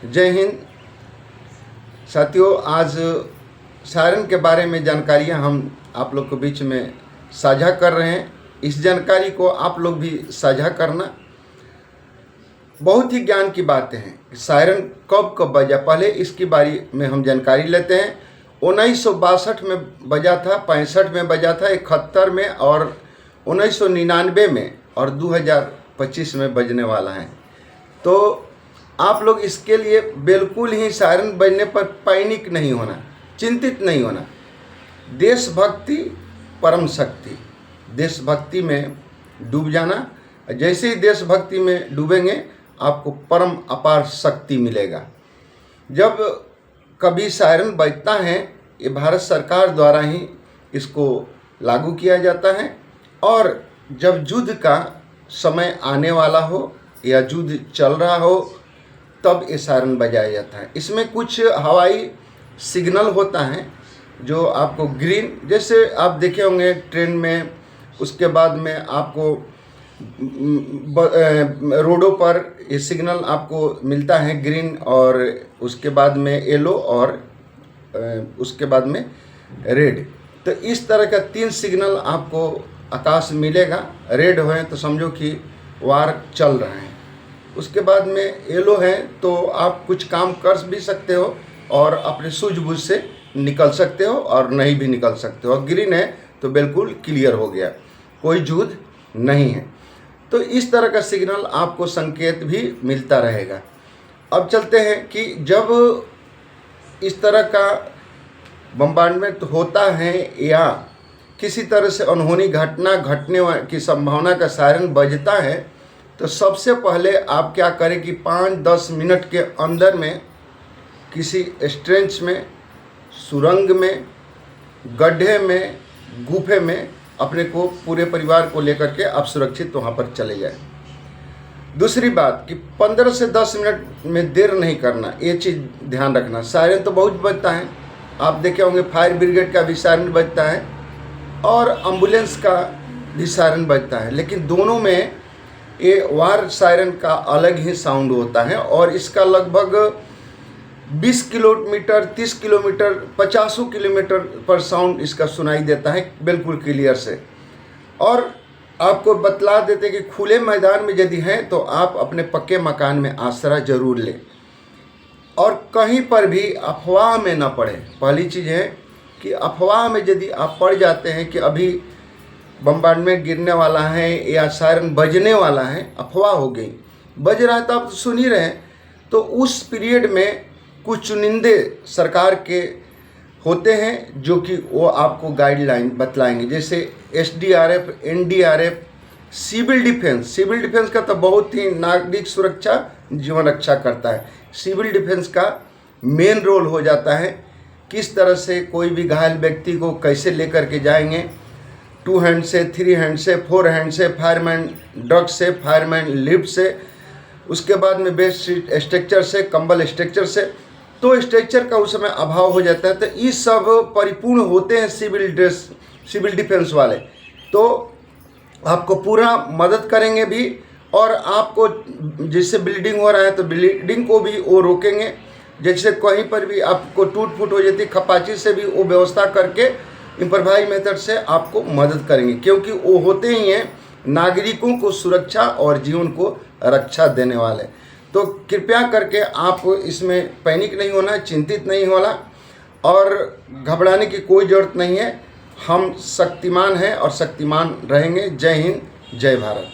जय हिंद साथियों। आज सायरन के बारे में जानकारियाँ हम आप लोग के बीच में साझा कर रहे हैं। इस जानकारी को आप लोग भी साझा करना। बहुत ही ज्ञान की बातें हैं। सायरन कब कब बजा, पहले इसकी बारे में हम जानकारी लेते हैं। 1962 में बजा था, 65 में बजा था, 71 में और 1999 में और 2025 में बजने वाला है। तो आप लोग इसके लिए बिल्कुल ही सायरन बजने पर पैनिक नहीं होना, चिंतित नहीं होना। देशभक्ति परम शक्ति, देशभक्ति में डूब जाना। जैसे ही देशभक्ति में डूबेंगे आपको परम अपार शक्ति मिलेगा। जब कभी सायरन बजता है, ये भारत सरकार द्वारा ही इसको लागू किया जाता है। और जब युद्ध का समय आने वाला हो या युद्ध चल रहा हो तब ये सायरन बजाया जाता है। इसमें कुछ हवाई सिग्नल होता है जो आपको ग्रीन, जैसे आप देखे होंगे ट्रेन में, उसके बाद में आपको रोडों पर ये सिग्नल आपको मिलता है ग्रीन, और उसके बाद में येलो और उसके बाद में रेड। तो इस तरह का 3 सिग्नल आपको आकाश मिलेगा। रेड है तो समझो कि वार चल रहा है। उसके बाद में येलो है तो आप कुछ काम कर भी सकते हो और अपने सूझबूझ से निकल सकते हो और नहीं भी निकल सकते हो। और ग्रीन है तो बिल्कुल क्लियर हो गया, कोई युद्ध नहीं है। तो इस तरह का सिग्नल आपको संकेत भी मिलता रहेगा। अब चलते हैं कि जब इस तरह का बम्बार्डमेंट होता है या किसी तरह से अनहोनी घटना घटने की संभावना का सायरन बजता है, तो सबसे पहले आप क्या करें कि 5-10 मिनट के अंदर में किसी स्ट्रेंच में, सुरंग में, गड्ढे में, गुफे में अपने को, पूरे परिवार को लेकर के आप सुरक्षित वहाँ पर चले जाएं। दूसरी बात कि 15 से 10 मिनट में देर नहीं करना, ये चीज़ ध्यान रखना। सायरन तो बहुत बजता है, आप देखे होंगे फायर ब्रिगेड का भी सायरन बजता है और एम्बुलेंस का भी सायरन बजता है, लेकिन दोनों में ये वार सायरन का अलग ही साउंड होता है। और इसका लगभग 20 किलोमीटर, 30 किलोमीटर, 50 किलोमीटर पर साउंड इसका सुनाई देता है बिल्कुल क्लियर से। और आपको बतला देते कि खुले मैदान में यदि हैं तो आप अपने पक्के मकान में आसरा जरूर लें और कहीं पर भी अफवाह में न पड़े। पहली चीज़ है कि अफवाह में यदि आप पड़ जाते हैं कि अभी बम्बार्डमेंट गिरने वाला है या सायरन बजने वाला है, अफवाह हो गई, बज रहा है तो आप सुन ही रहे हैं, तो उस पीरियड में कुछ चुनिंदे सरकार के होते हैं जो कि वो आपको गाइडलाइन बतलाएंगे, जैसे SDRF, NDRF, civil defence. Civil defence का तो बहुत ही नागरिक सुरक्षा, जीवन रक्षा करता है। सिविल डिफेंस का मेन रोल हो जाता है किस तरह से कोई भी घायल व्यक्ति को कैसे लेकर के जाएंगे, 2 हैंड से, 3 हैंड से, 4 हैंड से, फायरमैन ड्रग से, फायरमैन लिफ्ट से, उसके बाद में बेड स्ट्रक्चर से, कंबल स्ट्रक्चर से। तो स्ट्रक्चर का उस समय अभाव हो जाता है, तो ये सब परिपूर्ण होते हैं सिविल डिफेंस वाले। तो आपको पूरा मदद करेंगे भी, और आपको जैसे ब्लीडिंग हो रहा है तो ब्लीडिंग को भी वो रोकेंगे। जैसे कहीं पर भी आपको टूट फूट हो जाती, खपाची से भी वो व्यवस्था करके इम्प्रोवाइज मेथड से आपको मदद करेंगे, क्योंकि वो होते ही हैं नागरिकों को सुरक्षा और जीवन को रक्षा देने वाले। तो कृपया करके आप इसमें पैनिक नहीं होना, चिंतित नहीं होना और घबराने की कोई ज़रूरत नहीं है। हम शक्तिमान हैं और शक्तिमान रहेंगे। जय हिंद, जय भारत।